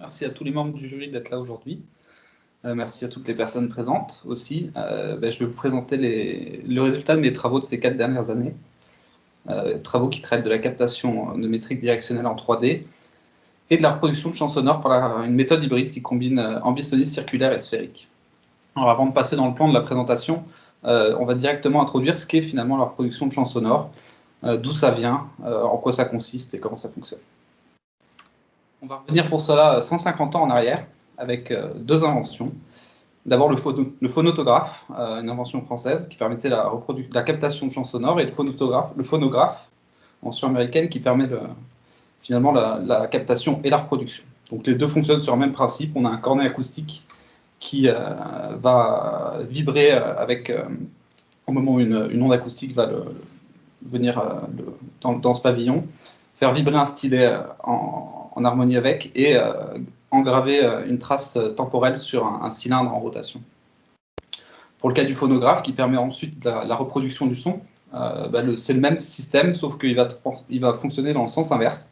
Merci à tous les membres du jury d'être là aujourd'hui. Merci à toutes les personnes présentes aussi. Je vais vous présenter le résultat de mes travaux de ces 4 dernières années. Travaux qui traitent de la captation de métriques directionnelles en 3D et de la reproduction de champs sonores par une méthode hybride qui combine ambisoniste circulaire et sphérique. Alors avant de passer dans le plan de la présentation, on va directement introduire ce qu'est finalement la reproduction de champs sonores, d'où ça vient, en quoi ça consiste et comment ça fonctionne. On va revenir pour cela 150 ans en arrière, avec deux inventions. D'abord le phonotographe, une invention française qui permettait la captation de champs sonores, et le phonographe, invention américaine qui permet finalement la captation et la reproduction. Donc les deux fonctionnent sur le même principe. On a un cornet acoustique qui va vibrer au moment où une onde acoustique va venir dans ce pavillon, faire vibrer un stylet en harmonie avec et engraver une trace temporelle sur un cylindre en rotation. Pour le cas du phonographe, qui permet ensuite la reproduction du son, c'est le même système, sauf qu'il va fonctionner dans le sens inverse.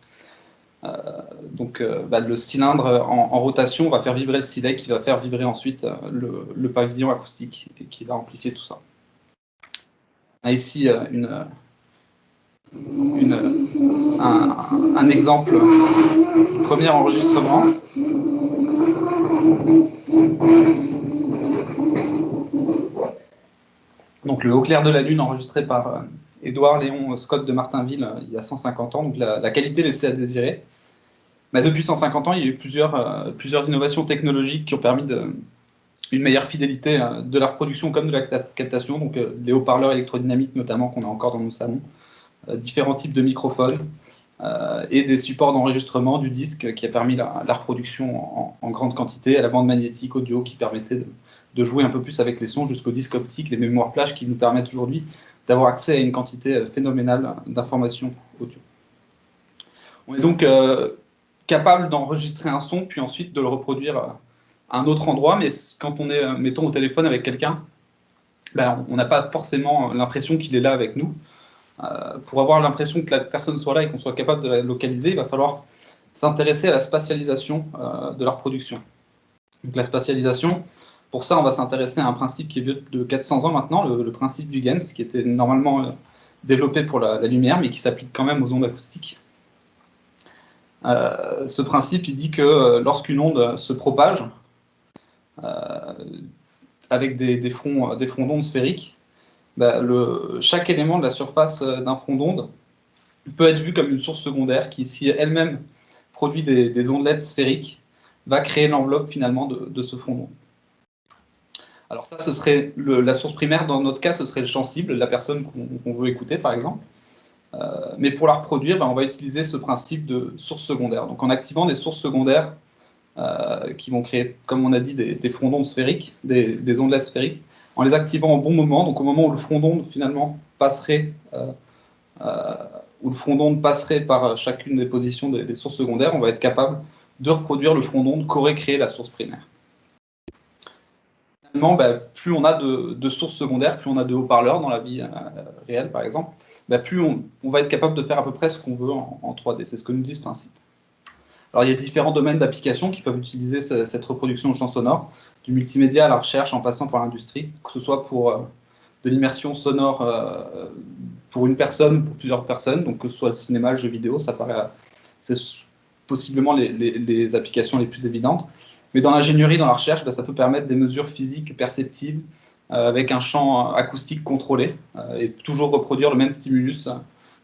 Le cylindre en rotation va faire vibrer le stylet, qui va faire vibrer ensuite le pavillon acoustique, et qui va amplifier tout ça. On a ici un exemple, premier enregistrement. Donc le Au clair de la lune enregistré par Édouard Léon Scott de Martinville il y a 150 ans, donc la qualité laissait à désirer. Mais depuis 150 ans, il y a eu plusieurs innovations technologiques qui ont permis une meilleure fidélité de la reproduction comme de la captation, donc les haut-parleurs électrodynamiques notamment qu'on a encore dans nos salons, différents types de microphones et des supports d'enregistrement du disque qui a permis la reproduction en grande quantité, à la bande magnétique audio qui permettait de jouer un peu plus avec les sons, jusqu'aux disques optiques, les mémoires flash qui nous permettent aujourd'hui d'avoir accès à une quantité phénoménale d'informations audio. On est donc capable d'enregistrer un son, puis ensuite de le reproduire à un autre endroit, mais quand on est, mettons, au téléphone avec quelqu'un, on n'a pas forcément l'impression qu'il est là avec nous. Pour avoir l'impression que la personne soit là et qu'on soit capable de la localiser, il va falloir s'intéresser à la spatialisation de la reproduction. Donc la spatialisation, pour ça, on va s'intéresser à un principe qui est vieux de 400 ans maintenant, le principe d'Huygens, qui était normalement développé pour la lumière, mais qui s'applique quand même aux ondes acoustiques. Ce principe, il dit que lorsqu'une onde se propage avec des fronts d'ondes sphériques, chaque élément de la surface d'un front d'onde peut être vu comme une source secondaire qui, si elle-même produit des ondelettes sphériques, va créer l'enveloppe finalement de ce front d'onde. Alors ça, ce serait la source primaire. Dans notre cas, ce serait le champ cible, la personne qu'on veut écouter, par exemple. Mais pour la reproduire, on va utiliser ce principe de source secondaire. Donc en activant des sources secondaires qui vont créer, comme on a dit, des fronts d'onde sphériques, des ondelettes sphériques, en les activant au bon moment, donc au moment où le front d'onde finalement passerait, par chacune des positions des sources secondaires, on va être capable de reproduire le front d'onde qu'aurait créé la source primaire. Finalement, plus on a de sources secondaires, plus on a de haut-parleurs dans la vie réelle, par exemple, plus on va être capable de faire à peu près ce qu'on veut en 3D. C'est ce que nous dit ce principe. Alors, il y a différents domaines d'application qui peuvent utiliser cette reproduction de champs sonores, du multimédia à la recherche en passant par l'industrie, que ce soit pour de l'immersion sonore pour une personne, pour plusieurs personnes, donc que ce soit le cinéma, le jeu vidéo, c'est possiblement les applications les plus évidentes. Mais dans l'ingénierie, dans la recherche, ça peut permettre des mesures physiques perceptibles avec un champ acoustique contrôlé et toujours reproduire le même stimulus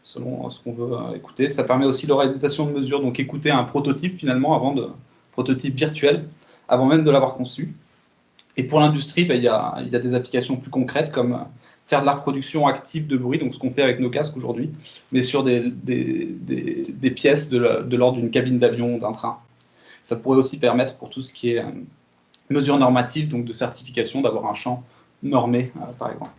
selon ce qu'on veut écouter. Ça permet aussi l'oralisation de mesures, donc écouter un prototype finalement, prototype virtuel, avant même de l'avoir conçu. Et pour l'industrie, il y a des applications plus concrètes comme faire de la reproduction active de bruit, donc ce qu'on fait avec nos casques aujourd'hui, mais sur des pièces de l'ordre d'une cabine d'avion, d'un train. Ça pourrait aussi permettre pour tout ce qui est mesures normatives, donc de certification, d'avoir un champ normé, par exemple.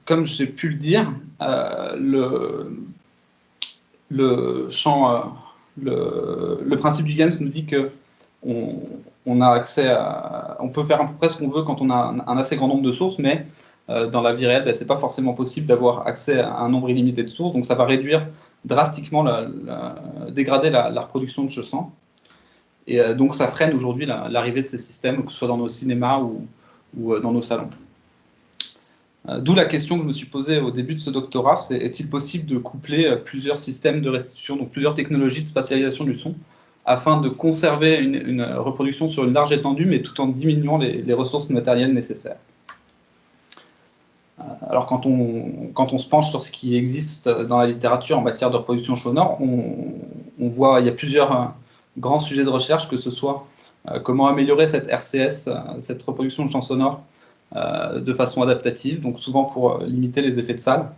Comme j'ai pu le dire, le principe d'Huygens nous dit que on a accès on peut faire à peu près ce qu'on veut quand on a un assez grand nombre de sources, mais dans la vie réelle, c'est pas forcément possible d'avoir accès à un nombre illimité de sources, donc ça va réduire drastiquement dégrader la reproduction de ce sang. Et donc ça freine aujourd'hui l'arrivée de ces systèmes, que ce soit dans nos cinémas ou dans nos salons. D'où la question que je me suis posée au début de ce doctorat, c'est est-il possible de coupler plusieurs systèmes de restitution, donc plusieurs technologies de spatialisation du son, afin de conserver une reproduction sur une large étendue, mais tout en diminuant les ressources matérielles nécessaires. Alors quand on se penche sur ce qui existe dans la littérature en matière de reproduction sonore, on voit il y a plusieurs grands sujets de recherche, que ce soit comment améliorer cette RCS, cette reproduction de champs sonores, de façon adaptative, donc souvent pour limiter les effets de salle.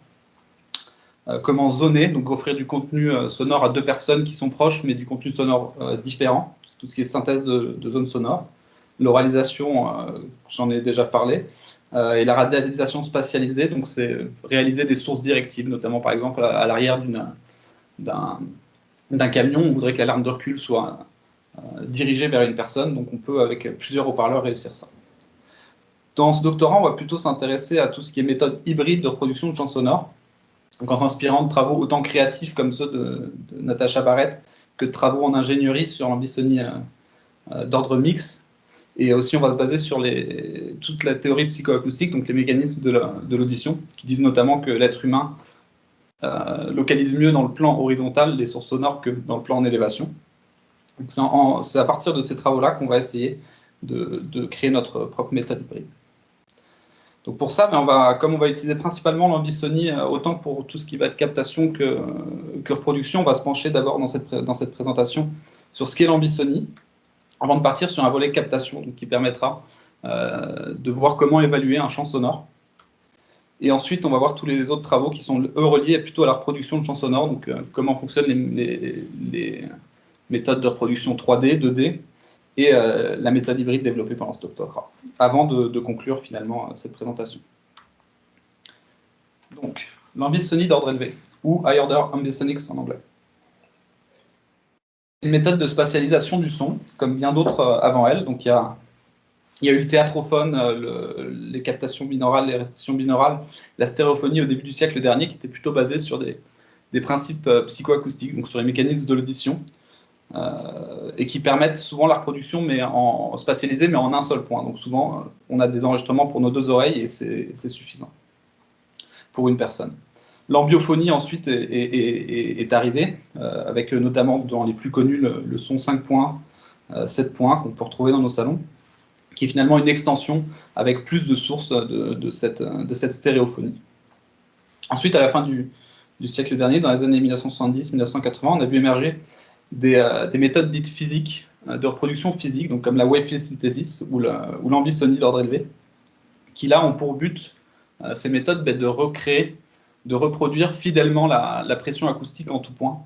Comment zoner, donc offrir du contenu sonore à deux personnes qui sont proches, mais du contenu sonore différent, tout ce qui est synthèse de zones sonores. L'oralisation, j'en ai déjà parlé, et la radialisation spatialisée, donc c'est réaliser des sources directives, notamment par exemple à l'arrière d'un camion, on voudrait que l'alarme de recul soit dirigée vers une personne, donc on peut avec plusieurs haut-parleurs réussir ça. Dans ce doctorat, on va plutôt s'intéresser à tout ce qui est méthode hybride de reproduction de champs sonores, donc en s'inspirant de travaux autant créatifs comme ceux de Natacha Barrett que de travaux en ingénierie sur l'ambissonie d'ordre mixte. Et aussi, on va se baser sur toute la théorie psychoacoustique, donc les mécanismes de l'audition, qui disent notamment que l'être humain localise mieux dans le plan horizontal les sources sonores que dans le plan en élévation. C'est à partir de ces travaux-là qu'on va essayer de créer notre propre méthode hybride. Donc pour ça, comme on va utiliser principalement l'ambissonie, autant pour tout ce qui va être captation que reproduction, on va se pencher d'abord dans cette présentation sur ce qu'est l'ambissonie, avant de partir sur un volet captation, donc qui permettra de voir comment évaluer un champ sonore. Et ensuite, on va voir tous les autres travaux qui sont, eux, reliés plutôt à la reproduction de champs sonores, donc comment fonctionnent les méthodes de reproduction 3D, 2D, et la méthode hybride développée pendant ce doctorat, avant de conclure finalement cette présentation. Donc, l'ambissonie d'ordre élevé, ou High Order Ambisonics en anglais. Une méthode de spatialisation du son, comme bien d'autres avant elle. Donc, il y a eu le théâtrophone, les captations binaurales, les restitutions binaurales, la stéréophonie au début du siècle dernier, qui était plutôt basée sur des principes psychoacoustiques, donc sur les mécanismes de l'audition, et qui permettent souvent la reproduction mais spatialisée, mais en un seul point. Donc souvent, on a des enregistrements pour nos deux oreilles et c'est suffisant pour une personne. L'ambiophonie ensuite est arrivée, avec notamment dans les plus connus le son 5 points, 7 points qu'on peut retrouver dans nos salons, qui est finalement une extension avec plus de sources de cette stéréophonie. Ensuite, à la fin du siècle dernier, dans les années 1970-1980, on a vu émerger des méthodes dites physiques, de reproduction physique, donc comme la wave field synthesis ou l'ambissonie d'ordre élevé, qui là ont pour but, ces méthodes, de reproduire fidèlement la pression acoustique en tout point.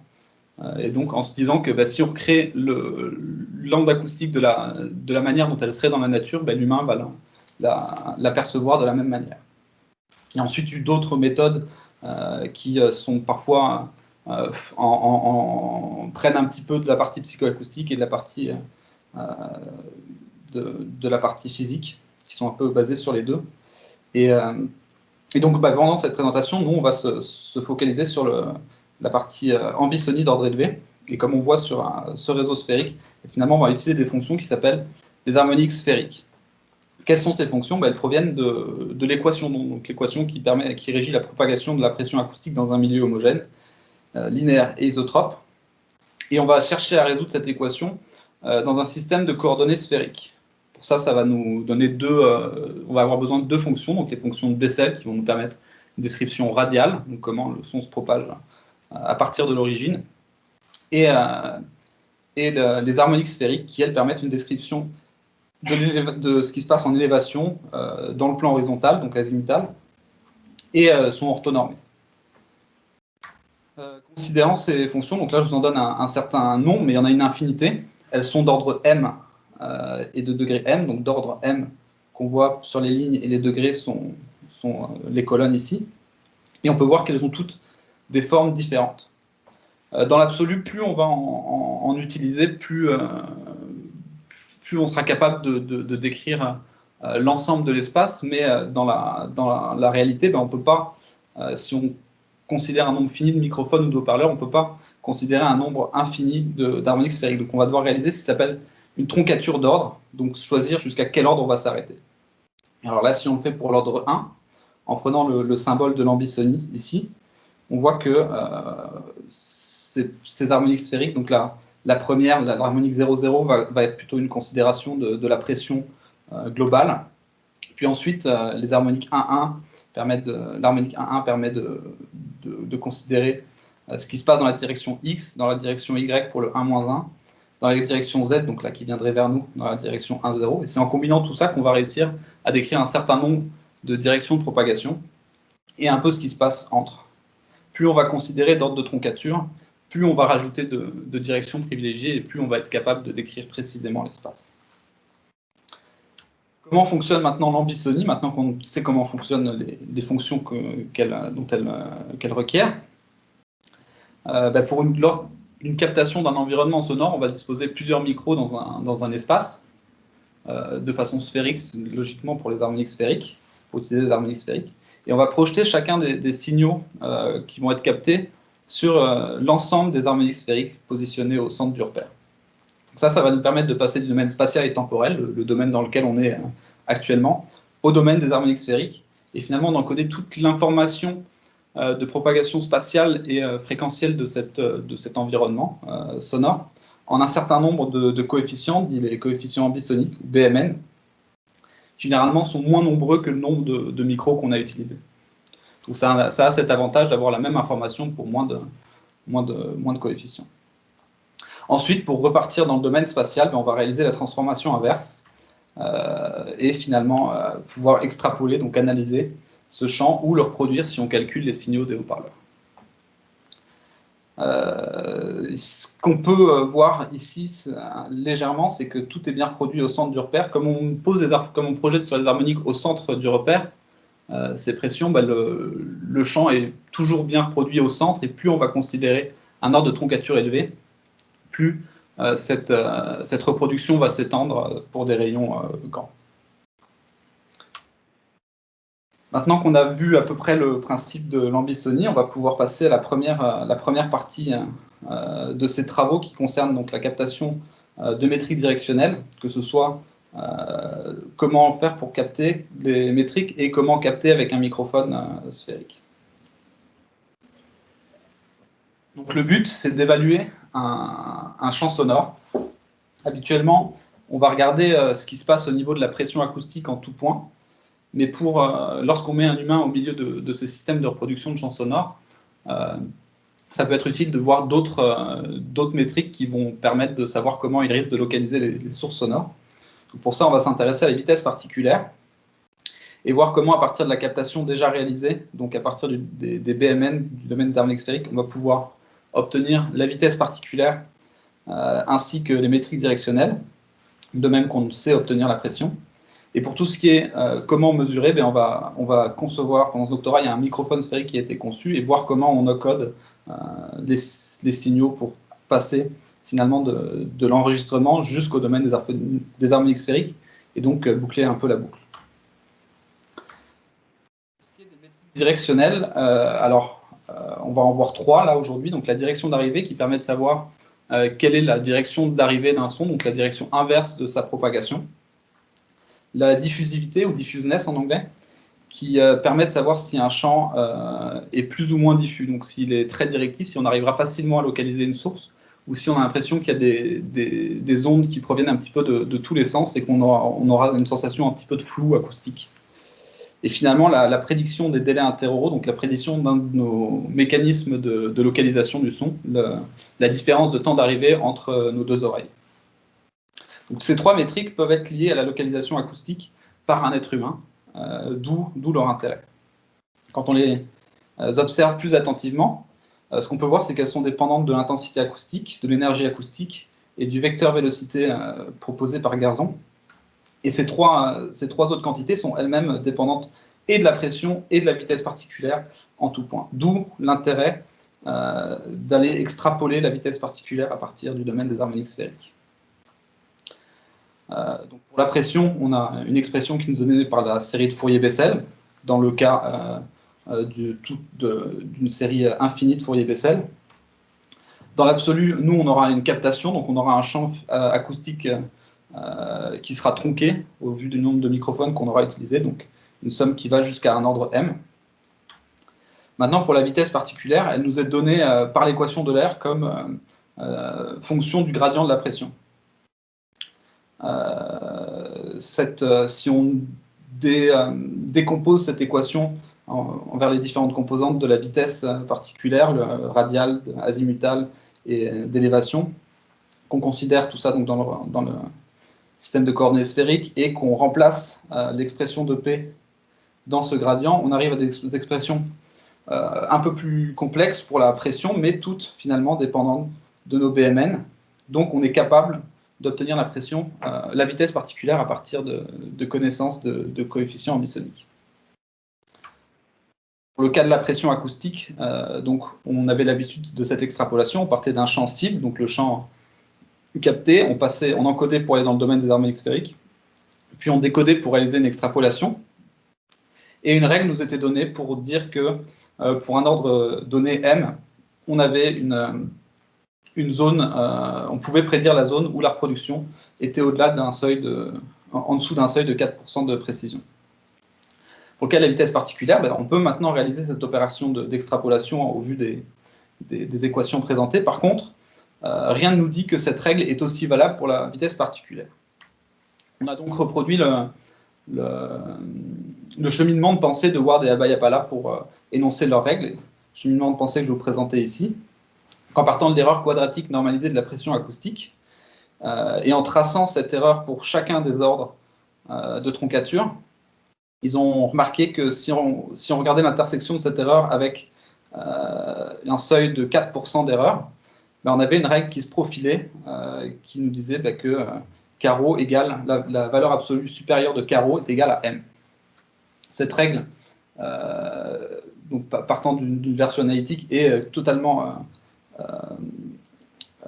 Et donc en se disant que si on crée l'onde acoustique de la manière dont elle serait dans la nature, l'humain va la percevoir de la même manière. Il y a ensuite eu d'autres méthodes qui sont parfois prennent un petit peu de la partie psychoacoustique et de la partie de la partie physique, qui sont un peu basées sur les deux. Et donc pendant cette présentation, nous on va se focaliser sur la partie ambissonie d'ordre élevé. Et comme on voit sur ce réseau sphérique, finalement on va utiliser des fonctions qui s'appellent des harmoniques sphériques. Quelles sont ces fonctions? Elles proviennent de l'équation, donc l'équation qui régit la propagation de la pression acoustique dans un milieu homogène, linéaire et isotrope. Et on va chercher à résoudre cette équation dans un système de coordonnées sphériques. Pour ça, ça va nous donner on va avoir besoin de deux fonctions, donc les fonctions de Bessel qui vont nous permettre une description radiale, donc comment le son se propage à partir de l'origine, et les harmoniques sphériques qui, elles, permettent une description de ce qui se passe en élévation dans le plan horizontal, donc azimutal, et sont orthonormées. Considérant ces fonctions, donc là je vous en donne un certain nom, mais il y en a une infinité. Elles sont d'ordre m et de degré m, donc d'ordre m qu'on voit sur les lignes et les degrés sont les colonnes ici. Et on peut voir qu'elles ont toutes des formes différentes. Dans l'absolu, plus on va en utiliser, plus on sera capable de décrire l'ensemble de l'espace, mais dans la réalité, on ne peut pas, si on considère un nombre fini de microphones ou de haut-parleurs, on ne peut pas considérer un nombre infini d'harmoniques sphériques. Donc on va devoir réaliser ce qui s'appelle une troncature d'ordre, donc choisir jusqu'à quel ordre on va s'arrêter. Alors là, si on le fait pour l'ordre 1, en prenant le symbole de l'ambisonie ici, on voit que ces harmoniques sphériques, donc la première, l'harmonique 0,0 va être plutôt une considération de la pression globale. Puis ensuite, les harmoniques 1,1 l'harmonique 1,1 permet de considérer ce qui se passe dans la direction X, dans la direction Y pour le 1-1, dans la direction Z, donc là qui viendrait vers nous, dans la direction 1,0. Et c'est en combinant tout ça qu'on va réussir à décrire un certain nombre de directions de propagation et un peu ce qui se passe entre. Plus on va considérer d'ordre de troncature, plus on va rajouter de directions privilégiées et plus on va être capable de décrire précisément l'espace. Comment fonctionne maintenant l'ambisonie, maintenant qu'on sait comment fonctionnent les fonctions dont qu'elle requiert? Pour une captation d'un environnement sonore, on va disposer plusieurs micros dans un espace, de façon sphérique, logiquement pour les harmoniques sphériques, pour utiliser les harmoniques sphériques. Et on va projeter chacun des signaux qui vont être captés sur l'ensemble des harmoniques sphériques positionnés au centre du repère. Donc ça va nous permettre de passer du domaine spatial et temporel, le domaine dans lequel on est actuellement, au domaine des harmoniques sphériques, et finalement d'encoder toute l'information de propagation spatiale et fréquentielle de cet environnement sonore en un certain nombre de coefficients, dits les coefficients ambisoniques, ou BMN, généralement sont moins nombreux que le nombre de micros qu'on a utilisés. Donc ça a cet avantage d'avoir la même information pour moins de coefficients. Ensuite, pour repartir dans le domaine spatial, on va réaliser la transformation inverse et finalement pouvoir extrapoler, donc analyser ce champ ou le reproduire si on calcule les signaux des haut-parleurs. Ce qu'on peut voir ici légèrement, c'est que tout est bien reproduit au centre du repère. Comme on projette sur les harmoniques au centre du repère, ces pressions, le champ est toujours bien reproduit au centre, et plus on va considérer un ordre de troncature élevé, plus cette reproduction va s'étendre pour des rayons grands. Maintenant qu'on a vu à peu près le principe de l'ambisonie, on va pouvoir passer à la première partie de ces travaux qui concernent donc la captation de métriques directionnelles, que ce soit comment faire pour capter les métriques et comment capter avec un microphone sphérique. Donc le but, c'est d'évaluer un champ sonore. Habituellement, on va regarder ce qui se passe au niveau de la pression acoustique en tout point, mais lorsqu'on met un humain au milieu de ce système de reproduction de champs sonores, ça peut être utile de voir d'autres métriques qui vont permettre de savoir comment il risque de localiser les sources sonores. Donc pour ça, on va s'intéresser à la vitesse particulière et voir comment, à partir de la captation déjà réalisée, donc à partir des BMN, du domaine des harmoniques sphériques, on va pouvoir obtenir la vitesse particulière ainsi que les métriques directionnelles, de même qu'on sait obtenir la pression. Et pour tout ce qui est comment mesurer, on va concevoir, pendant ce doctorat, il y a un microphone sphérique qui a été conçu, et voir comment on encode les signaux pour passer finalement de l'enregistrement jusqu'au domaine des harmoniques sphériques, et donc boucler un peu la boucle. Pour ce qui est des métriques directionnelles, on va en voir trois là aujourd'hui. Donc la direction d'arrivée qui permet de savoir quelle est la direction d'arrivée d'un son, donc la direction inverse de sa propagation. La diffusivité, ou diffuseness en anglais, qui permet de savoir si un champ est plus ou moins diffus, donc s'il est très directif, si on arrivera facilement à localiser une source, ou si on a l'impression qu'il y a des ondes qui proviennent un petit peu de tous les sens et qu'on aura une sensation un petit peu de flou acoustique. Et finalement, la prédiction des délais interoraux, donc la prédiction d'un de nos mécanismes de localisation du son, la différence de temps d'arrivée entre nos deux oreilles. Donc ces trois métriques peuvent être liées à la localisation acoustique par un être humain, d'où leur intérêt. Quand on les observe plus attentivement, ce qu'on peut voir, c'est qu'elles sont dépendantes de l'intensité acoustique, de l'énergie acoustique et du vecteur vélocité proposé par Garzon. Et ces trois autres quantités sont elles-mêmes dépendantes et de la pression et de la vitesse particulière en tout point. D'où l'intérêt d'aller extrapoler la vitesse particulière à partir du domaine des harmoniques sphériques. Donc pour la pression, on a une expression qui nous est donnée par la série de Fourier-Bessel. Dans le cas d'une série infinie de Fourier-Bessel. Dans l'absolu, nous, on aura une captation, donc on aura un champ acoustique qui sera tronqué au vu du nombre de microphones qu'on aura utilisé, donc une somme qui va jusqu'à un ordre m. Maintenant, pour la vitesse particulière, elle nous est donnée par l'équation de l'air comme fonction du gradient de la pression. Si on décompose cette équation envers les différentes composantes de la vitesse particulière, le radial, azimutale et d'élévation, qu'on considère tout ça donc dans le système de coordonnées sphériques et qu'on remplace l'expression de P dans ce gradient, on arrive à des expressions un peu plus complexes pour la pression, mais toutes finalement dépendantes de nos BMN. Donc on est capable d'obtenir la pression, la vitesse particulière à partir de connaissances de coefficients ambisoniques. Pour le cas de la pression acoustique, donc on avait l'habitude de cette extrapolation, on partait d'un champ cible, donc le champ capté, on encodait pour aller dans le domaine des harmoniques sphériques, puis on décodait pour réaliser une extrapolation, et une règle nous était donnée pour dire que pour un ordre donné M, on avait une zone, on pouvait prédire la zone où la reproduction était au-delà d'un seuil en dessous d'un seuil de 4% de précision. Pour le cas de la vitesse particulière, on peut maintenant réaliser cette opération d'extrapolation au vu des équations présentées. Par contre, rien ne nous dit que cette règle est aussi valable pour la vitesse particulière. On a donc reproduit le cheminement de pensée de Ward et Abayapala pour énoncer leurs règles, le cheminement de pensée que je vous présentais ici, en partant de l'erreur quadratique normalisée de la pression acoustique, et en traçant cette erreur pour chacun des ordres de troncature. Ils ont remarqué que si on regardait l'intersection de cette erreur avec un seuil de 4% d'erreur, on avait une règle qui se profilait, qui nous disait que carreau égale, la valeur absolue supérieure de carreau est égale à m. Cette règle, donc, partant d'une version analytique, est totalement...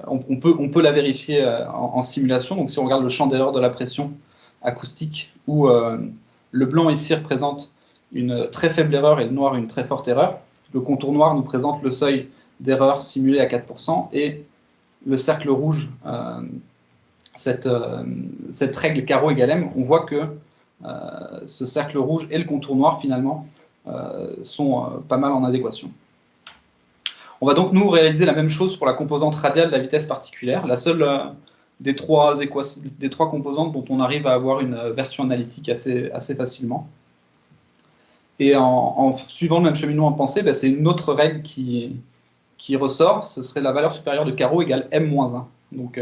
on peut la vérifier en simulation. Donc si on regarde le champ d'erreur de la pression acoustique, où le blanc ici représente une très faible erreur et le noir une très forte erreur, le contour noir nous présente le seuil d'erreur simulé à 4%, et le cercle rouge, cette règle carreau égale m, on voit que ce cercle rouge et le contour noir finalement sont pas mal en adéquation. On va donc nous réaliser la même chose pour la composante radiale de la vitesse particulière, la seule des trois composantes dont on arrive à avoir une version analytique assez facilement. Et en suivant le même cheminement de pensée, c'est une autre règle qui ressort, ce serait la valeur supérieure de carreau égale m-1. Donc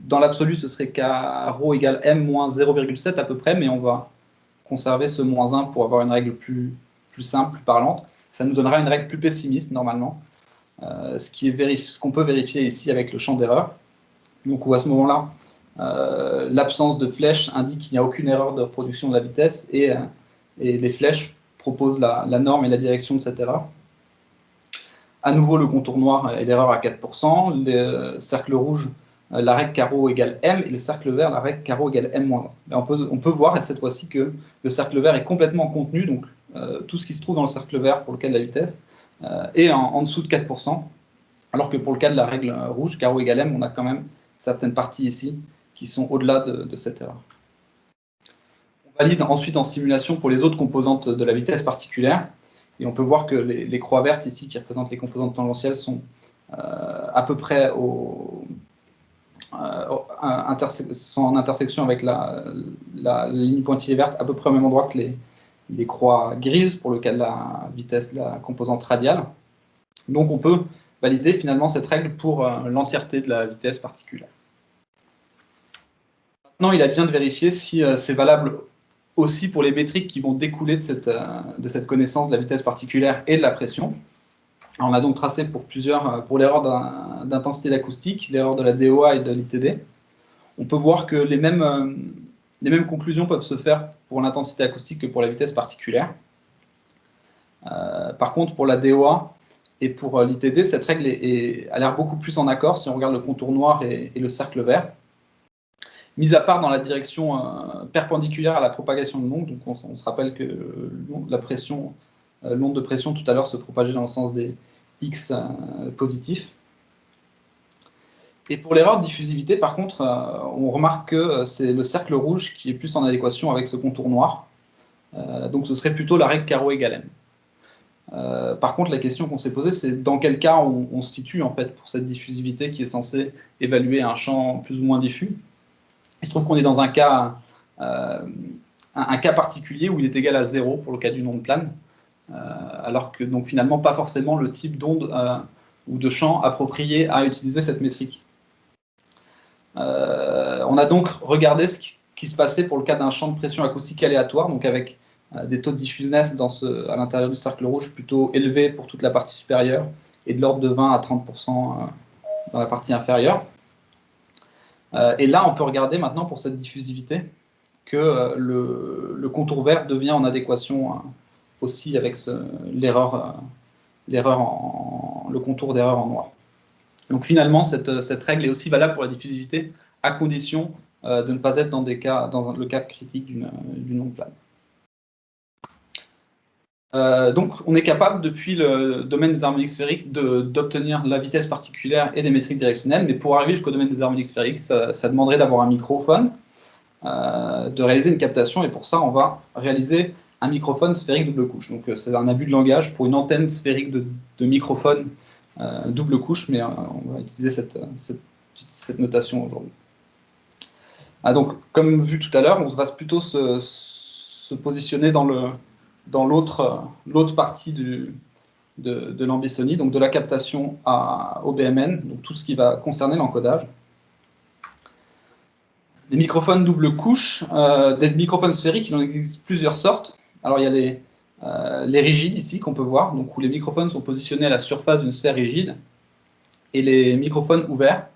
dans l'absolu, ce serait carreau égale m-0,7 à peu près, mais on va conserver ce -1 pour avoir une règle plus simple, plus parlante. Ça nous donnera une règle plus pessimiste normalement, ce qu'on peut vérifier ici avec le champ d'erreur. Donc où à ce moment-là, l'absence de flèches indique qu'il n'y a aucune erreur de reproduction de la vitesse, et les flèches proposent la norme et la direction de cette erreur. À nouveau, le contour noir est l'erreur à 4%, le cercle rouge, la règle carreau égale m, et le cercle vert, la règle carreau égale m-1. On peut voir, et cette fois-ci, que le cercle vert est complètement contenu, donc tout ce qui se trouve dans le cercle vert pour le cas de la vitesse est en dessous de 4%, alors que pour le cas de la règle rouge, carreau égale m, on a quand même certaines parties ici qui sont au-delà de cette erreur. On valide ensuite en simulation pour les autres composantes de la vitesse particulière, et on peut voir que les croix vertes ici, qui représentent les composantes tangentielles, sont à peu près sont en intersection avec la ligne pointillée verte, à peu près au même endroit que les croix grises pour le cas de la vitesse de la composante radiale. Donc on peut valider finalement cette règle pour l'entièreté de la vitesse particulière. Maintenant, il advient de vérifier si c'est valable aussi pour les métriques qui vont découler de cette connaissance de la vitesse particulière et de la pression. Alors, on a donc tracé pour l'erreur d'intensité d'acoustique, l'erreur de la DOA et de l'ITD. On peut voir que les mêmes conclusions peuvent se faire pour l'intensité acoustique que pour la vitesse particulière. Par contre, pour la DOA et pour l'ITD, cette règle a l'air beaucoup plus en accord si on regarde le contour noir et le cercle vert. Mis à part dans la direction perpendiculaire à la propagation de l'onde, donc on se rappelle que la pression l'onde de pression tout à l'heure se propageait dans le sens des X positifs. Et pour l'erreur de diffusivité, par contre, on remarque que c'est le cercle rouge qui est plus en adéquation avec ce contour noir. Donc ce serait plutôt la règle carreau égale M. Par contre, la question qu'on s'est posée, c'est dans quel cas on se situe en fait pour cette diffusivité qui est censée évaluer un champ plus ou moins diffus. Il se trouve qu'on est dans un cas particulier où il est égal à 0 pour le cas d'une onde plane, alors que donc finalement pas forcément le type d'onde ou de champ approprié à utiliser cette métrique. On a donc regardé ce qui se passait pour le cas d'un champ de pression acoustique aléatoire, donc avec des taux de diffuseness à l'intérieur du cercle rouge plutôt élevés pour toute la partie supérieure et de l'ordre de 20 à 30% dans la partie inférieure. Et là, on peut regarder maintenant pour cette diffusivité que le contour vert devient en adéquation aussi avec le contour d'erreur en noir. Donc finalement, cette règle est aussi valable pour la diffusivité, à condition de ne pas être dans le cas critique d'une onde plane. Donc on est capable, depuis le domaine des harmoniques sphériques, d'obtenir la vitesse particulière et des métriques directionnelles, mais pour arriver jusqu'au domaine des harmoniques sphériques, ça demanderait d'avoir un microphone, de réaliser une captation, et pour ça, on va réaliser un microphone sphérique double couche. Donc c'est un abus de langage pour une antenne sphérique de microphone double couche, mais on va utiliser cette notation aujourd'hui. Donc, comme vu tout à l'heure, on va plutôt se positionner dans l'autre partie de l'ambissonie, donc de la captation au BMN, donc tout ce qui va concerner l'encodage. Des microphones double couche, des microphones sphériques, il en existe plusieurs sortes. Alors il y a les rigides ici qu'on peut voir, donc où les microphones sont positionnés à la surface d'une sphère rigide, et les microphones ouverts.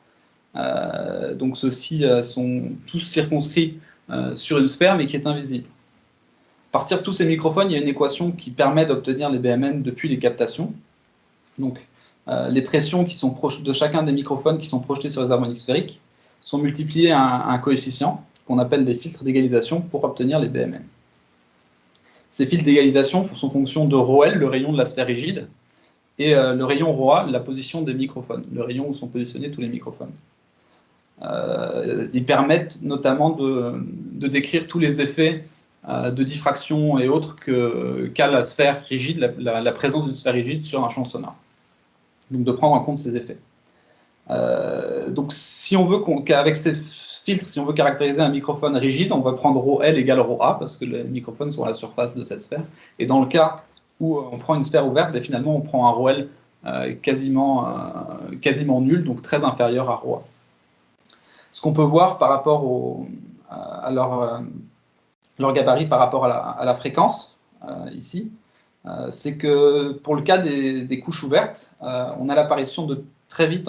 Donc ceux-ci sont tous circonscrits sur une sphère, mais qui est invisible. À partir de tous ces microphones, il y a une équation qui permet d'obtenir les BMN depuis les captations. Donc les pressions qui sont proches de chacun des microphones qui sont projetés sur les harmoniques sphériques sont multipliées à un coefficient qu'on appelle des filtres d'égalisation pour obtenir les BMN. Ces filtres d'égalisation sont fonction de ρL, le rayon de la sphère rigide, et le rayon ρA, la position des microphones, le rayon où sont positionnés tous les microphones. Ils permettent notamment de décrire tous les effets de diffraction et autres qu'a la sphère rigide, la présence d'une sphère rigide sur un champ sonore. Donc de prendre en compte ces effets. Donc si on veut qu'avec ces filtres, si on veut caractériser un microphone rigide, on va prendre ρL égale ρA, parce que les microphones sont à la surface de cette sphère. Et dans le cas où on prend une sphère ouverte, finalement on prend un ρL quasiment nul, donc très inférieur à ρA. Ce qu'on peut voir par rapport à leur gabarit par rapport à la fréquence, ici, c'est que pour le cas des couches ouvertes, on a l'apparition très vite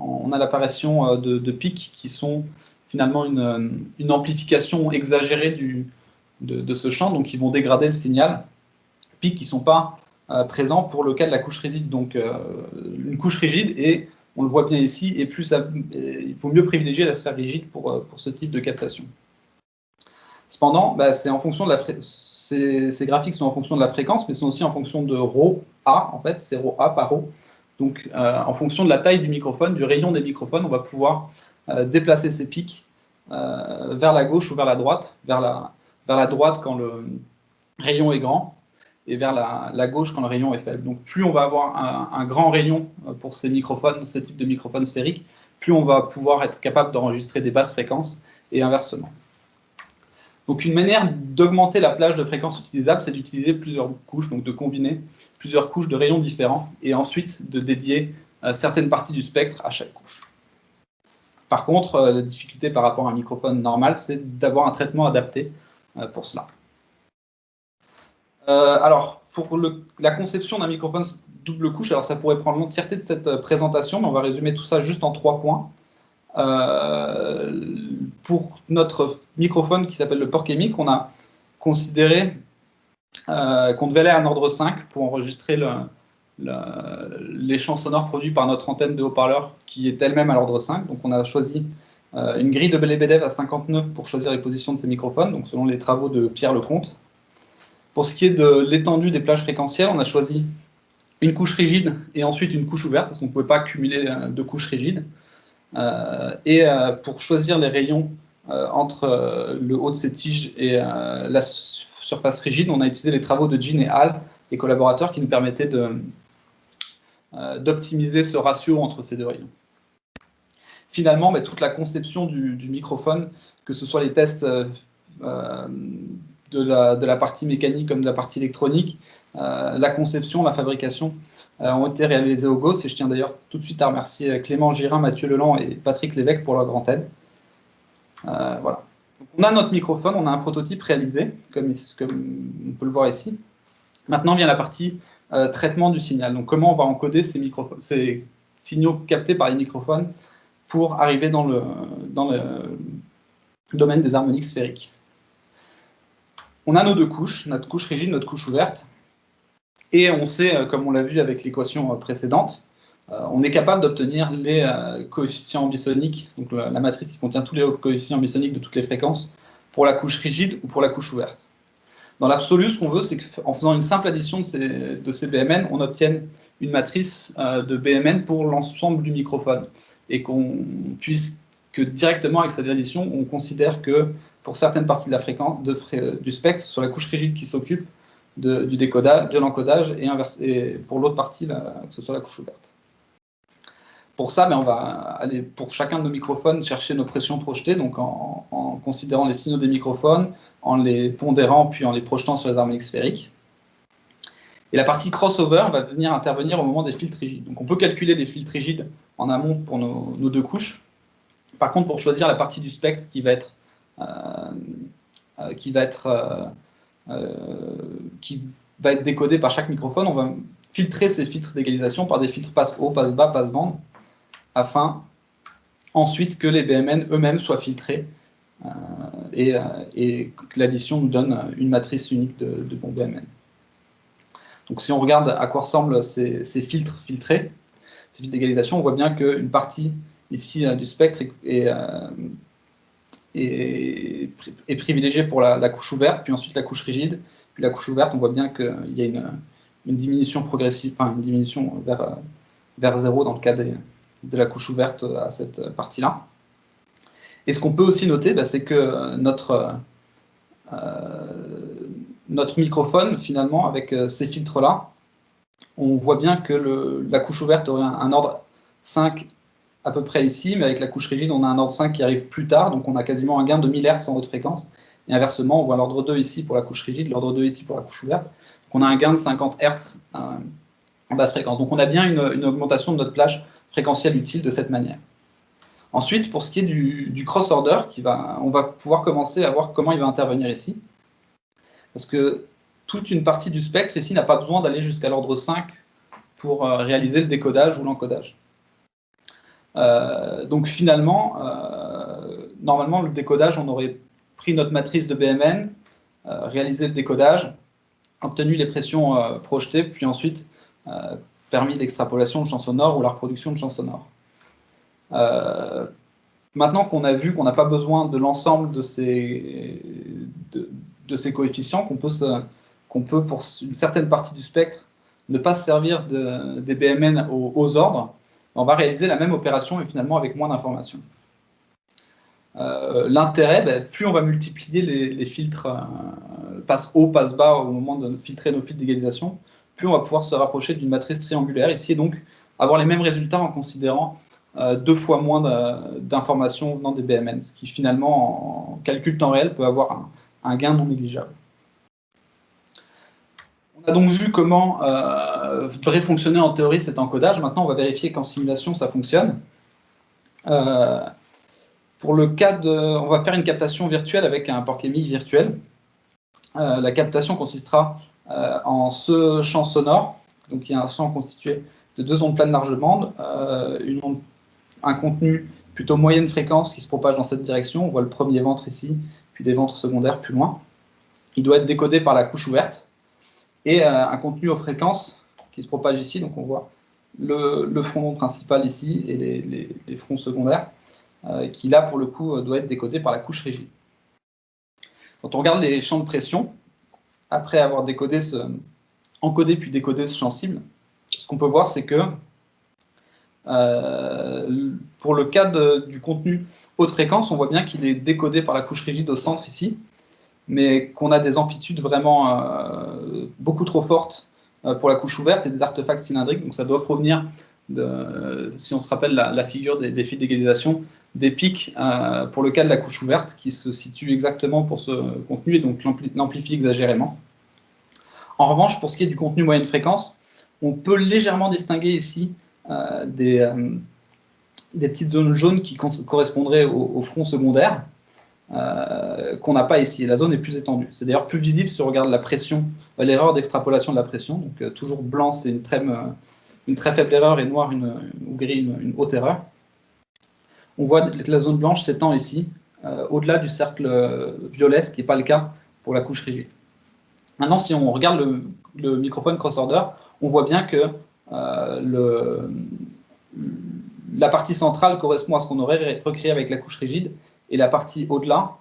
on a l'apparition de pics qui sont finalement une amplification exagérée de ce champ, donc qui vont dégrader le signal, pics qui ne sont pas présents pour le cas de la couche rigide. Donc une couche rigide, et on le voit bien ici, et il faut mieux privilégier la sphère rigide pour ce type de captation. Cependant, c'est en fonction de ces graphiques sont en fonction de la fréquence, mais sont aussi en fonction de ρA, en fait, c'est ρA par ρ. Donc, en fonction de la taille du microphone, du rayon des microphones, on va pouvoir déplacer ces pics vers la gauche ou vers la droite, vers la droite quand le rayon est grand, et vers la gauche quand le rayon est faible. Donc, plus on va avoir un grand rayon pour ces types de microphones sphériques, plus on va pouvoir être capable d'enregistrer des basses fréquences, et inversement. Donc une manière d'augmenter la plage de fréquences utilisables, c'est d'utiliser plusieurs couches, donc de combiner plusieurs couches de rayons différents, et ensuite de dédier certaines parties du spectre à chaque couche. Par contre, la difficulté par rapport à un microphone normal, c'est d'avoir un traitement adapté pour cela. Alors, pour la conception d'un microphone double couche, alors ça pourrait prendre l'entièreté de cette présentation, mais on va résumer tout ça juste en 3 points. Pour notre microphone qui s'appelle le port chimique, on a considéré qu'on devait aller à un ordre 5 pour enregistrer les champs sonores produits par notre antenne de haut-parleur qui est elle-même à l'ordre 5. Donc on a choisi une grille de Lebedev à 59 pour choisir les positions de ces microphones, donc selon les travaux de Pierre Lecomte. Pour ce qui est de l'étendue des plages fréquentielles, on a choisi une couche rigide et ensuite une couche ouverte, parce qu'on ne pouvait pas cumuler deux couches rigides. Pour choisir les rayons entre le haut de ces tiges et la surface rigide, on a utilisé les travaux de Jean et Hall, les collaborateurs, qui nous permettaient d'optimiser ce ratio entre ces deux rayons. Finalement, toute la conception du microphone, que ce soit les tests de la partie mécanique comme de la partie électronique, la conception, la fabrication ont été réalisés au GOS, et je tiens d'ailleurs tout de suite à remercier Clément Girin, Mathieu Leland et Patrick Lévesque pour leur grande aide. Voilà. Donc, on a notre microphone, on a un prototype réalisé, comme on peut le voir ici. Maintenant vient la partie traitement du signal. Donc comment on va encoder ces signaux captés par les microphones pour arriver dans le domaine des harmoniques sphériques. On a nos deux couches, notre couche rigide, notre couche ouverte. Et on sait, comme on l'a vu avec l'équation précédente, on est capable d'obtenir les coefficients ambisoniques, donc la matrice qui contient tous les coefficients ambisoniques de toutes les fréquences, pour la couche rigide ou pour la couche ouverte. Dans l'absolu, ce qu'on veut, c'est qu'en faisant une simple addition de ces BMN, on obtienne une matrice de BMN pour l'ensemble du microphone. Et qu'on puisse, que directement avec cette addition, on considère que pour certaines parties de la fréquence, du spectre, sur la couche rigide qui s'occupe du décodage, de l'encodage, et pour l'autre partie, que ce soit la couche ouverte. Pour ça, on va aller, pour chacun de nos microphones, chercher nos pressions projetées, donc en considérant les signaux des microphones, en les pondérant, puis en les projetant sur les harmoniques sphériques. Et la partie crossover va venir intervenir au moment des filtres rigides. Donc on peut calculer les filtres rigides en amont pour nos deux couches. Par contre, pour choisir la partie du spectre qui va être décodée par chaque microphone, on va filtrer ces filtres d'égalisation par des filtres passe haut, passe bas, passe bande, afin ensuite que les BMN eux-mêmes soient filtrés et que l'addition nous donne une matrice unique de bons BMN. Donc si on regarde à quoi ressemblent ces filtres filtrés, ces filtres d'égalisation, on voit bien qu'une partie ici du spectre est privilégiée pour la couche ouverte, puis ensuite la couche rigide, puis la couche ouverte, on voit bien qu'il y a une diminution progressive, enfin une diminution vers zéro dans le cas de la couche ouverte à cette partie-là. Et ce qu'on peut aussi noter, c'est que notre microphone, finalement, avec ces filtres-là, on voit bien que la couche ouverte aurait un ordre 5 à peu près ici, mais avec la couche rigide, on a un ordre 5 qui arrive plus tard, donc on a quasiment un gain de 1000 Hz en haute fréquence. Et inversement, on voit l'ordre 2 ici pour la couche rigide, l'ordre 2 ici pour la couche ouverte. Donc on a un gain de 50 Hz en basse fréquence. Donc on a bien une augmentation de notre plage fréquentielle utile de cette manière. Ensuite, pour ce qui est du cross-order, on va pouvoir commencer à voir comment il va intervenir ici. Parce que toute une partie du spectre ici n'a pas besoin d'aller jusqu'à l'ordre 5 pour réaliser le décodage ou l'encodage. Donc finalement, normalement, le décodage, on aurait pris notre matrice de BMN, réalisé le décodage, obtenu les pressions projetées, puis ensuite permis l'extrapolation de champs sonores ou la reproduction de champs sonores. Maintenant qu'on a vu qu'on n'a pas besoin de l'ensemble de ces coefficients, qu'on peut, pour une certaine partie du spectre, ne pas se servir des BMN aux ordres, on va réaliser la même opération et finalement avec moins d'informations. L'intérêt, plus on va multiplier les filtres passe haut, passe bas au moment de filtrer nos filtres d'égalisation, plus on va pouvoir se rapprocher d'une matrice triangulaire ici, et donc avoir les mêmes résultats en considérant 2 fois moins d'informations venant des BMN, ce qui finalement, en calcul temps réel, peut avoir un gain non négligeable. On a donc vu comment devrait fonctionner en théorie cet encodage. Maintenant, on va vérifier qu'en simulation, ça fonctionne. Pour le cas on va faire une captation virtuelle avec un Porc-Émile virtuel. La captation consistera en ce champ sonore. Donc, il y a un champ constitué de 2 ondes planes large bande, un contenu plutôt moyenne fréquence qui se propage dans cette direction. On voit le premier ventre ici, puis des ventres secondaires plus loin. Il doit être décodé par la couche ouverte. Et un contenu aux fréquences qui se propage ici. Donc on voit le front principal ici et les fronts secondaires, qui là, pour le coup, doit être décodé par la couche rigide. Quand on regarde les champs de pression, après avoir encodé puis décodé ce champ cible, ce qu'on peut voir, c'est que pour le cas du contenu haute fréquence, on voit bien qu'il est décodé par la couche rigide au centre ici, mais qu'on a des amplitudes vraiment beaucoup trop fortes pour la couche ouverte et des artefacts cylindriques. Donc ça doit provenir si on se rappelle la figure des fils d'égalisation, des pics pour le cas de la couche ouverte qui se situe exactement pour ce contenu et donc l'amplifie exagérément. En revanche, pour ce qui est du contenu moyenne fréquence, on peut légèrement distinguer ici des petites zones jaunes qui correspondraient au front secondaire, qu'on n'a pas ici. Et la zone est plus étendue. C'est d'ailleurs plus visible si on regarde la pression, l'erreur d'extrapolation de la pression. Donc toujours blanc, c'est une très faible erreur, et noir ou gris, une haute erreur. On voit que la zone blanche s'étend ici, au-delà du cercle violet, ce qui n'est pas le cas pour la couche rigide. Maintenant, si on regarde le microphone crossorder, on voit bien que la partie centrale correspond à ce qu'on aurait recréé avec la couche rigide, et la partie au-delà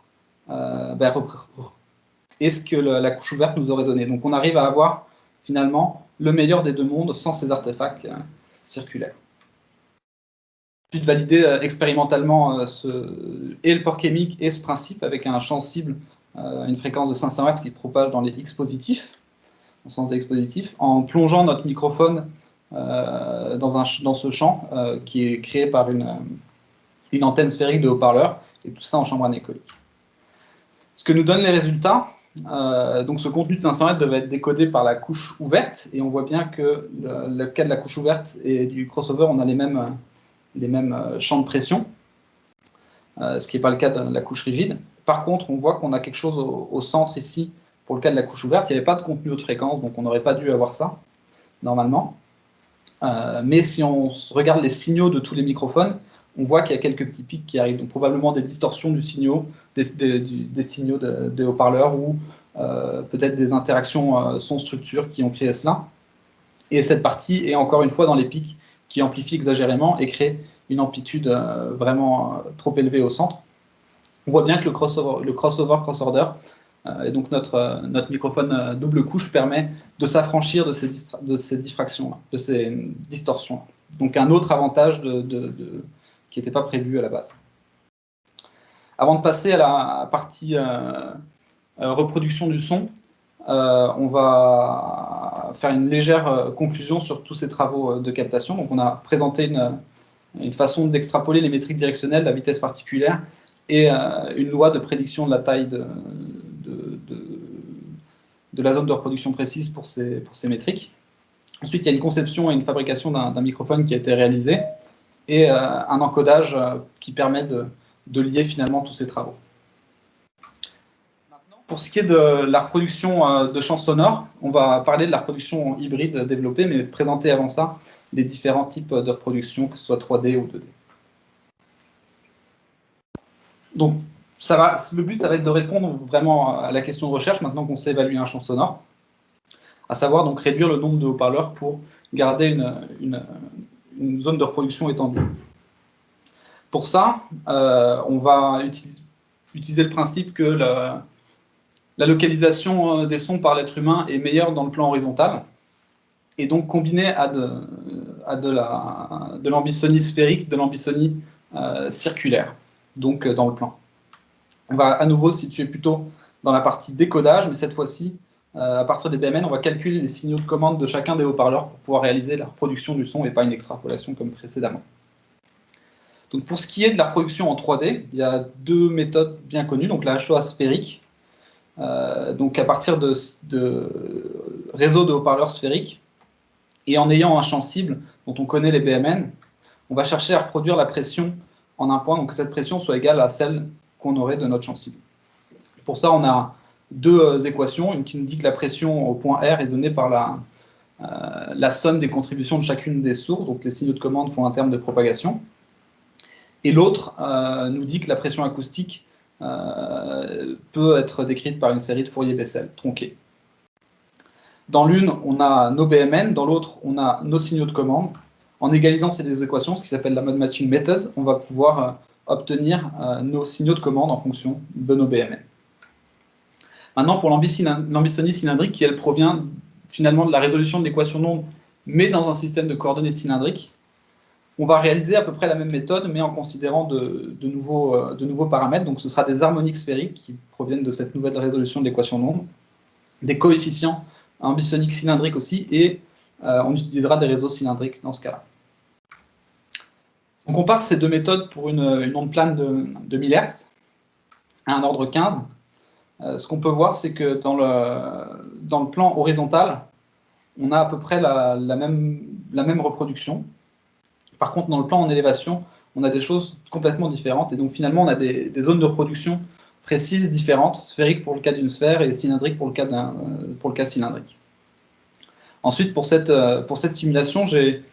est ce que la couche ouverte nous aurait donné. Donc on arrive à avoir finalement le meilleur des deux mondes sans ces artefacts circulaires. Ensuite, valider expérimentalement et le port chimique et ce principe avec un champ cible à une fréquence de 500 Hz qui se propage dans les X positifs, en sens des X positifs, en plongeant notre microphone dans ce champ qui est créé par une antenne sphérique de haut-parleur, et tout ça en chambre anéchoïque. Ce que nous donnent les résultats, donc ce contenu de 500 Hz devait être décodé par la couche ouverte, et on voit bien que le cas de la couche ouverte et du crossover, on a les mêmes champs de pression, ce qui n'est pas le cas de la couche rigide. Par contre, on voit qu'on a quelque chose au centre ici, pour le cas de la couche ouverte, il n'y avait pas de contenu haute fréquence, donc on n'aurait pas dû avoir ça, normalement. Mais si on regarde les signaux de tous les microphones, on voit qu'il y a quelques petits pics qui arrivent, donc probablement des distorsions des signaux des haut-parleurs, ou peut-être des interactions son-structure qui ont créé cela. Et cette partie est encore une fois dans les pics qui amplifient exagérément et créent une amplitude vraiment trop élevée au centre. On voit bien que le crossover et donc notre microphone double couche permet de s'affranchir de ces diffractions, de ces distorsions. Donc un autre avantage qui n'était pas prévu à la base. Avant de passer à la partie reproduction du son, on va faire une légère conclusion sur tous ces travaux de captation. Donc on a présenté une façon d'extrapoler les métriques directionnelles, la vitesse particulière, et une loi de prédiction de la taille de la zone de reproduction précise pour ces métriques. Ensuite, il y a une conception et une fabrication d'un microphone qui a été réalisé, et un encodage qui permet de lier finalement tous ces travaux. Maintenant, pour ce qui est de la reproduction de champs sonores, on va parler de la reproduction hybride développée, mais présenter avant ça les différents types de reproduction, que ce soit 3D ou 2D. Donc, le but, ça va être de répondre vraiment à la question de recherche, maintenant qu'on sait évaluer un champ sonore, à savoir donc réduire le nombre de haut-parleurs pour garder une zone de reproduction étendue. Pour ça, on va utiliser le principe que la localisation des sons par l'être humain est meilleure dans le plan horizontal, et donc combinée à de l'ambissonie sphérique, de l'ambissonie circulaire, donc dans le plan. On va à nouveau se situer plutôt dans la partie décodage, mais cette fois-ci, à partir des BMN, on va calculer les signaux de commande de chacun des haut-parleurs pour pouvoir réaliser la reproduction du son et pas une extrapolation comme précédemment. Donc pour ce qui est de la reproduction en 3D, il y a deux méthodes bien connues. Donc la HOA sphérique, donc à partir de réseaux de haut-parleurs sphériques, et en ayant un champ cible dont on connaît les BMN, on va chercher à reproduire la pression en un point, donc que cette pression soit égale à celle qu'on aurait de notre champ cible. Pour ça, on a deux équations, une qui nous dit que la pression au point R est donnée par la somme des contributions de chacune des sources, donc les signaux de commande font un terme de propagation, et l'autre nous dit que la pression acoustique peut être décrite par une série de Fourier-Bessel tronquée. Dans l'une, on a nos BMN, dans l'autre, on a nos signaux de commande. En égalisant ces deux équations, ce qui s'appelle la mode matching method, on va pouvoir obtenir nos signaux de commande en fonction de nos BMN. Maintenant, pour l'ambisonie cylindrique, qui elle provient finalement de la résolution de l'équation nombre, mais dans un système de coordonnées cylindriques, on va réaliser à peu près la même méthode, mais en considérant de nouveaux paramètres. Donc ce sera des harmoniques sphériques qui proviennent de cette nouvelle résolution de l'équation nombre, des coefficients ambisoniques cylindriques aussi, et on utilisera des réseaux cylindriques dans ce cas-là. On compare ces deux méthodes pour une onde plane de 1000 Hz à un ordre 15. Ce qu'on peut voir, c'est que dans le plan horizontal, on a à peu près la même reproduction. Par contre, dans le plan en élévation, on a des choses complètement différentes. Et donc, finalement, on a des zones de reproduction précises, différentes, sphériques pour le cas d'une sphère et cylindriques pour le cas cylindrique. Ensuite, pour cette simulation, j'ai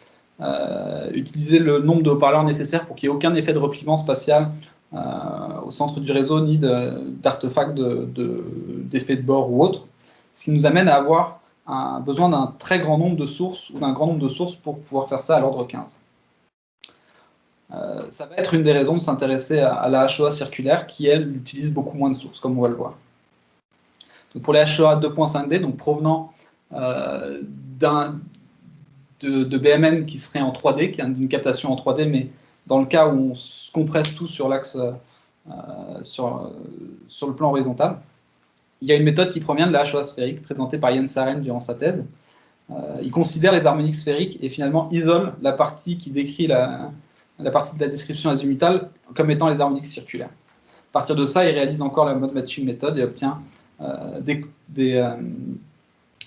utilisé le nombre de haut-parleurs nécessaires pour qu'il n'y ait aucun effet de repliement spatial au centre du réseau, ni d'artefacts d'effets de bord ou autres, ce qui nous amène à avoir besoin d'un très grand nombre de sources ou d'un grand nombre de sources pour pouvoir faire ça à l'ordre 15. Ça va être une des raisons de s'intéresser à la HEA circulaire qui, elle, utilise beaucoup moins de sources, comme on va le voir. Donc pour les HEA 2.5D, donc provenant de BMN qui serait en 3D, qui est une captation en 3D, mais dans le cas où on se compresse tout sur l'axe, sur le plan horizontal, il y a une méthode qui provient de la HEA sphérique, présentée par Jens Saren durant sa thèse. Il considère les harmoniques sphériques et finalement isole la partie qui décrit la partie de la description azimutale comme étant les harmoniques circulaires. À partir de ça, il réalise encore la mode matching méthode et obtient des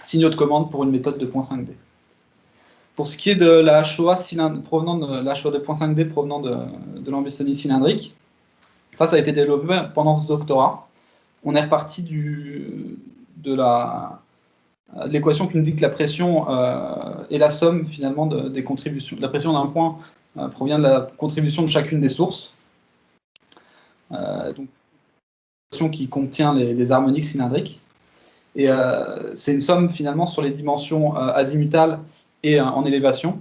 signaux de commande pour une méthode de 2.5D. Pour ce qui est de la HEA provenant de la HEA 2.5D provenant de l'ambisonie cylindrique, ça a été développé pendant ce doctorat. On est reparti de l'équation qui nous dit que la pression est la somme finalement des contributions. La pression d'un point provient de la contribution de chacune des sources. Donc, une équation qui contient les harmoniques cylindriques. Et c'est une somme finalement sur les dimensions azimutales et en élévation.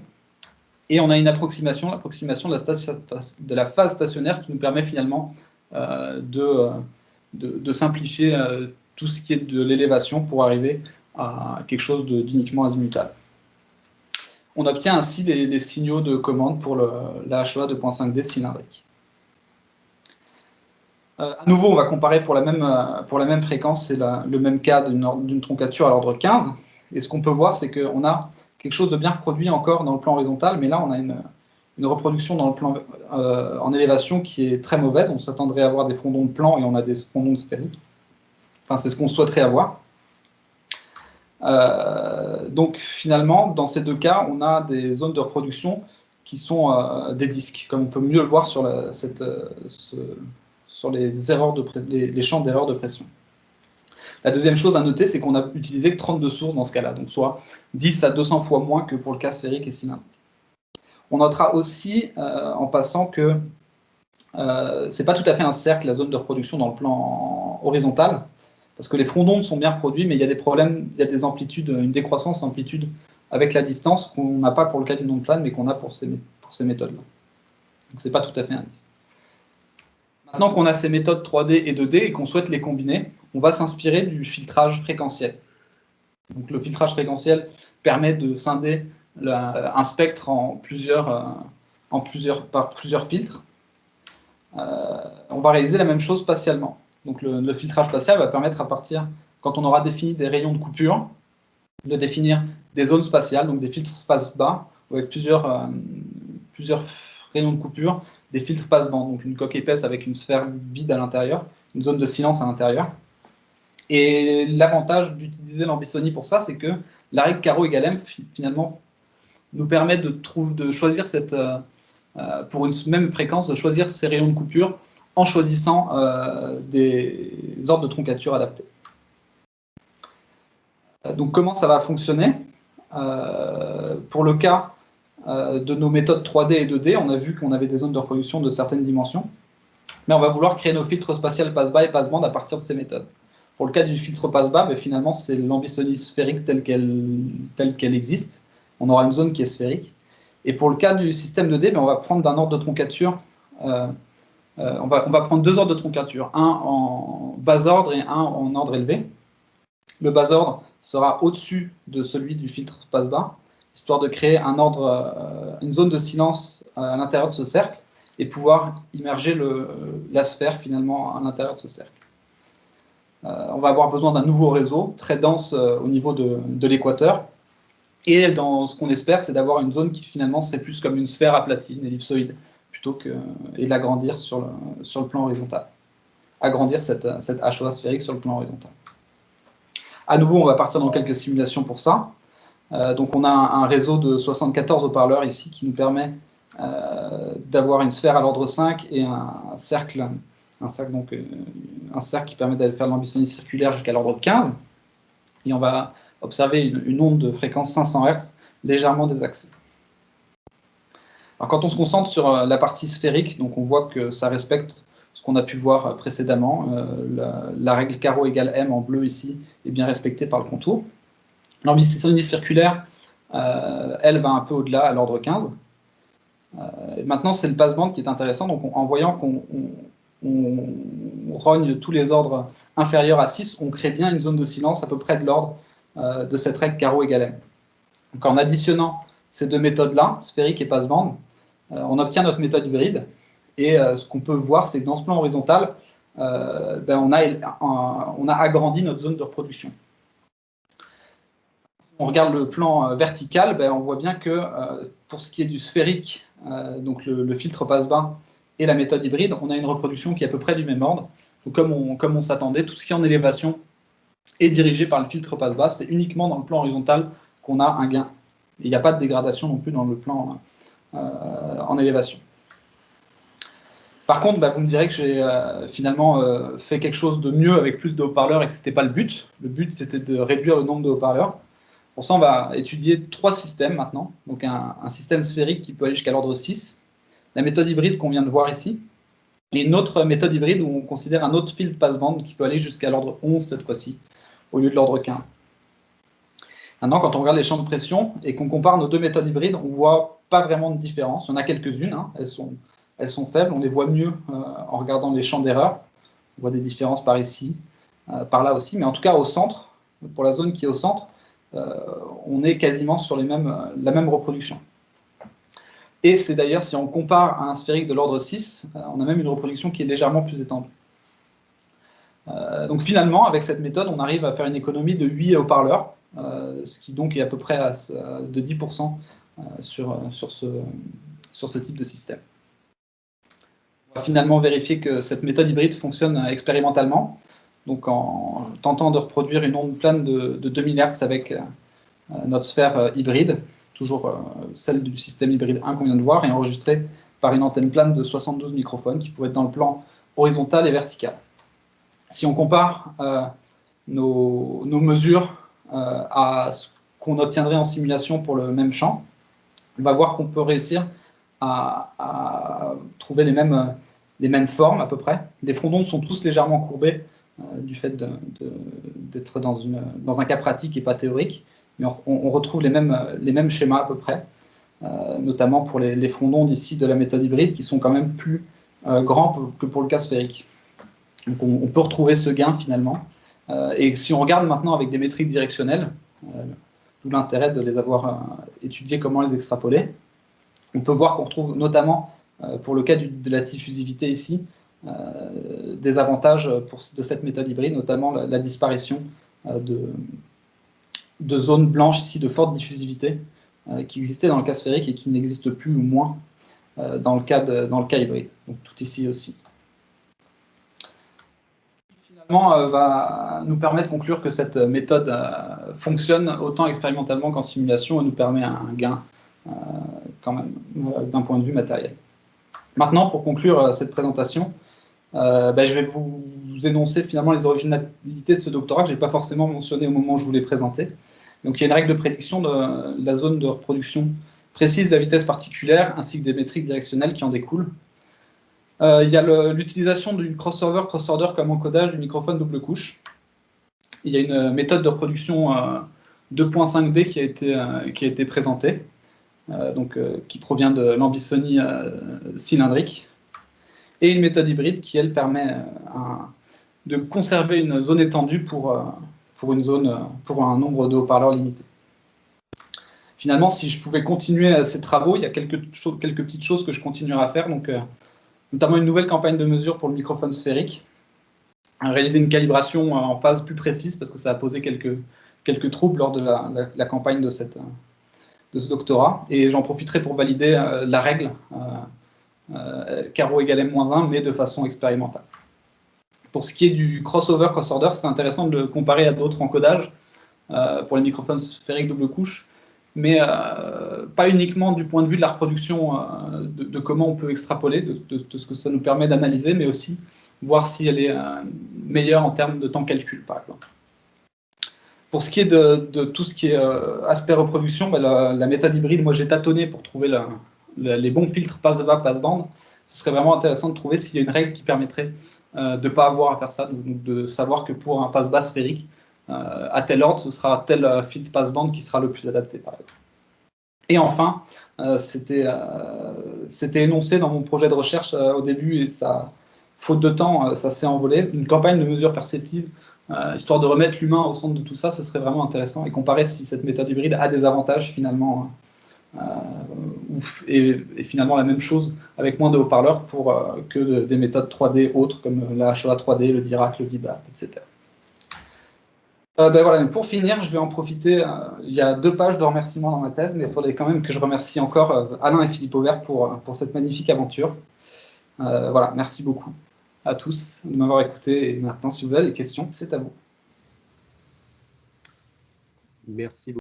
Et on a une l'approximation de la phase stationnaire qui nous permet finalement de simplifier tout ce qui est de l'élévation pour arriver à quelque chose d'uniquement azimutal. On obtient ainsi les signaux de commande pour la HEA 2.5D cylindrique. À nouveau, on va comparer pour la même fréquence, c'est le même cas d'une troncature à l'ordre 15. Et ce qu'on peut voir, c'est qu'on a quelque chose de bien reproduit encore dans le plan horizontal, mais là, on a une reproduction dans le plan en élévation qui est très mauvaise. On s'attendrait à avoir des frondons de plan et on a des frondons de sphériques. Enfin, c'est ce qu'on souhaiterait avoir. Donc, finalement, dans ces deux cas, on a des zones de reproduction qui sont des disques, comme on peut mieux le voir sur les champs d'erreur de pression. La deuxième chose à noter, c'est qu'on a utilisé que 32 sources dans ce cas-là, donc soit 10 à 200 fois moins que pour le cas sphérique et cylindrique. On notera aussi, en passant, que ce n'est pas tout à fait un cercle, la zone de reproduction dans le plan horizontal, parce que les frondons sont bien reproduits, mais il y a des problèmes, il y a des amplitudes, une décroissance d'amplitude avec la distance qu'on n'a pas pour le cas d'une onde plane, mais qu'on a pour ces méthodes-là. Donc ce n'est pas tout à fait un disque. Maintenant qu'on a ces méthodes 3D et 2D et qu'on souhaite les combiner, on va s'inspirer du filtrage fréquentiel. Donc, le filtrage fréquentiel permet de scinder un spectre par plusieurs filtres. On va réaliser la même chose spatialement. Donc, le filtrage spatial va permettre, quand on aura défini des rayons de coupure, de définir des zones spatiales, donc des filtres passe-bas, avec plusieurs rayons de coupure, des filtres passe-band, donc une coque épaisse avec une sphère vide à l'intérieur, une zone de silence à l'intérieur. Et l'avantage d'utiliser l'ambisonie pour ça, c'est que la règle carreau égale M, finalement, nous permet de choisir pour une même fréquence, de choisir ces rayons de coupure en choisissant des ordres de troncature adaptés. Donc comment ça va fonctionner? Pour le cas de nos méthodes 3D et 2D, on a vu qu'on avait des zones de reproduction de certaines dimensions, mais on va vouloir créer nos filtres spatial passe-bas et passe-bande à partir de ces méthodes. Pour le cas du filtre passe-bas, ben finalement, c'est l'ambisonie sphérique telle qu'elle existe. On aura une zone qui est sphérique. Et pour le cas du système 2D, ben on va prendre d'un ordre de troncature, on va prendre deux ordres de troncature, un en bas ordre et un en ordre élevé. Le bas ordre sera au-dessus de celui du filtre passe-bas, histoire de créer une zone de silence à l'intérieur de ce cercle et pouvoir immerger la sphère finalement à l'intérieur de ce cercle. On va avoir besoin d'un nouveau réseau très dense au niveau de l'équateur. Et dans ce qu'on espère, c'est d'avoir une zone qui finalement serait plus comme une sphère aplatie, une ellipsoïde, et l'agrandir sur le plan horizontal. Agrandir cette HOA sphérique sur le plan horizontal. À nouveau, on va partir dans quelques simulations pour ça. Donc on a un réseau de 74 haut-parleurs ici qui nous permet d'avoir une sphère à l'ordre 5 et un cercle qui permet d'aller faire de l'ambisonie circulaire jusqu'à l'ordre 15. Et on va observer une onde de fréquence 500 Hz légèrement désaxée. Alors quand on se concentre sur la partie sphérique, donc on voit que ça respecte ce qu'on a pu voir précédemment. La règle carreau égale M en bleu ici est bien respectée par le contour. L'ambisonie circulaire, elle va un peu au-delà, à l'ordre 15. Maintenant, c'est le passe-bande qui est intéressant. Donc, en voyant qu'on rogne tous les ordres inférieurs à 6, on crée bien une zone de silence à peu près de l'ordre de cette règle carreau égale M. Donc, en additionnant ces deux méthodes-là, sphérique et passe-bande, on obtient notre méthode hybride. Et ce qu'on peut voir, c'est que dans ce plan horizontal, on a agrandi notre zone de reproduction. On regarde le plan vertical, on voit bien que pour ce qui est du sphérique, donc le filtre passe-bas et la méthode hybride, on a une reproduction qui est à peu près du même ordre. Donc, comme on s'attendait, tout ce qui est en élévation est dirigé par le filtre passe-bas. C'est uniquement dans le plan horizontal qu'on a un gain. Et il n'y a pas de dégradation non plus dans le plan en élévation. Par contre, vous me direz que j'ai finalement fait quelque chose de mieux avec plus de haut-parleurs et que ce n'était pas le but. Le but, c'était de réduire le nombre de haut-parleurs. Pour ça, on va étudier 3 systèmes maintenant. Donc un système sphérique qui peut aller jusqu'à l'ordre 6, la méthode hybride qu'on vient de voir ici, et une autre méthode hybride où on considère un autre filtre passe-bande qui peut aller jusqu'à l'ordre 11 cette fois-ci, au lieu de l'ordre 15. Maintenant, quand on regarde les champs de pression et qu'on compare nos deux méthodes hybrides, on ne voit pas vraiment de différence. Il y en a quelques-unes, elles sont faibles, on les voit mieux en regardant les champs d'erreur. On voit des différences par ici, par là aussi, mais en tout cas au centre, pour la zone qui est au centre, on est quasiment sur la même reproduction. Et c'est d'ailleurs, si on compare à un sphérique de l'ordre 6, on a même une reproduction qui est légèrement plus étendue. Donc finalement, avec cette méthode, on arrive à faire une économie de 8 haut-parleurs, ce qui donc est à peu près de 10% sur ce type de système. On va finalement vérifier que cette méthode hybride fonctionne expérimentalement, donc en tentant de reproduire une onde plane de 2000 Hz avec notre sphère hybride, toujours celle du système hybride 1 qu'on vient de voir, et enregistrée par une antenne plane de 72 microphones qui pourrait être dans le plan horizontal et vertical. Si on compare nos mesures à ce qu'on obtiendrait en simulation pour le même champ, on va voir qu'on peut réussir à trouver les mêmes formes à peu près. Les frondons sont tous légèrement courbés du fait d'être dans un cas pratique et pas théorique, mais on retrouve les mêmes schémas à peu près, notamment pour les frondons d'ici de la méthode hybride qui sont quand même plus grands que pour le cas sphérique. Donc on peut retrouver ce gain finalement. Et si on regarde maintenant avec des métriques directionnelles, d'où l'intérêt de les avoir étudiés, comment les extrapoler, on peut voir qu'on retrouve notamment, pour le cas de la diffusivité ici, des avantages de cette méthode hybride, notamment la disparition de zones blanches ici de forte diffusivité qui existaient dans le cas sphérique et qui n'existent plus ou moins dans le cas hybride. Donc tout ici aussi. Finalement, va nous permettre de conclure que cette méthode fonctionne autant expérimentalement qu'en simulation et nous permet un gain quand même d'un point de vue matériel. Maintenant, pour conclure cette présentation, je vais vous énoncer finalement les originalités de ce doctorat que je n'ai pas forcément mentionné au moment où je vous l'ai présenté. Donc il y a une règle de prédiction de la zone de reproduction précise de la vitesse particulière ainsi que des métriques directionnelles qui en découlent. Il y a l'utilisation du cross-order comme encodage du microphone double couche. Il y a une méthode de reproduction 2.5D qui a été présentée, qui provient de l'ambisonie cylindrique, et une méthode hybride qui, elle, permet de conserver une zone étendue pour pour une zone, pour un nombre de haut-parleurs limité. Finalement, si je pouvais continuer ces travaux, il y a quelques petites choses que je continuerai à faire, donc notamment une nouvelle campagne de mesure pour le microphone sphérique, réaliser une calibration en phase plus précise, parce que ça a posé quelques troubles lors de la campagne de ce doctorat, et j'en profiterai pour valider la règle carreau égale M-1, mais de façon expérimentale. Pour ce qui est du crossover, c'est intéressant de le comparer à d'autres encodages pour les microphones sphériques double couche, mais pas uniquement du point de vue de la reproduction, de comment on peut extrapoler, de ce que ça nous permet d'analyser, mais aussi voir si elle est meilleure en termes de temps calcul, par exemple. Pour ce qui est de tout ce qui est aspect reproduction, la méthode hybride, moi j'ai tâtonné pour trouver les bons filtres passe-bas, passe-bande. Ce serait vraiment intéressant de trouver s'il y a une règle qui permettrait de ne pas avoir à faire ça, donc de savoir que pour un passe-bas sphérique, à tel ordre, ce sera tel filtre passe-bande qui sera le plus adapté, par exemple. Et enfin, c'était énoncé dans mon projet de recherche au début, et ça, faute de temps, ça s'est envolé. Une campagne de mesure perceptive, histoire de remettre l'humain au centre de tout ça, ce serait vraiment intéressant, et comparer si cette méthode hybride a des avantages finalement, et finalement la même chose avec moins de haut-parleurs que des méthodes 3D autres, comme la HEA 3D, le Dirac, le VIBA, etc. Voilà, pour finir, je vais en profiter. Il y a 2 pages de remerciements dans ma thèse, mais il faudrait quand même que je remercie encore Alain et Philippe Auvert pour cette magnifique aventure. Voilà, merci beaucoup à tous de m'avoir écouté. Et maintenant, si vous avez des questions, c'est à vous. Merci beaucoup.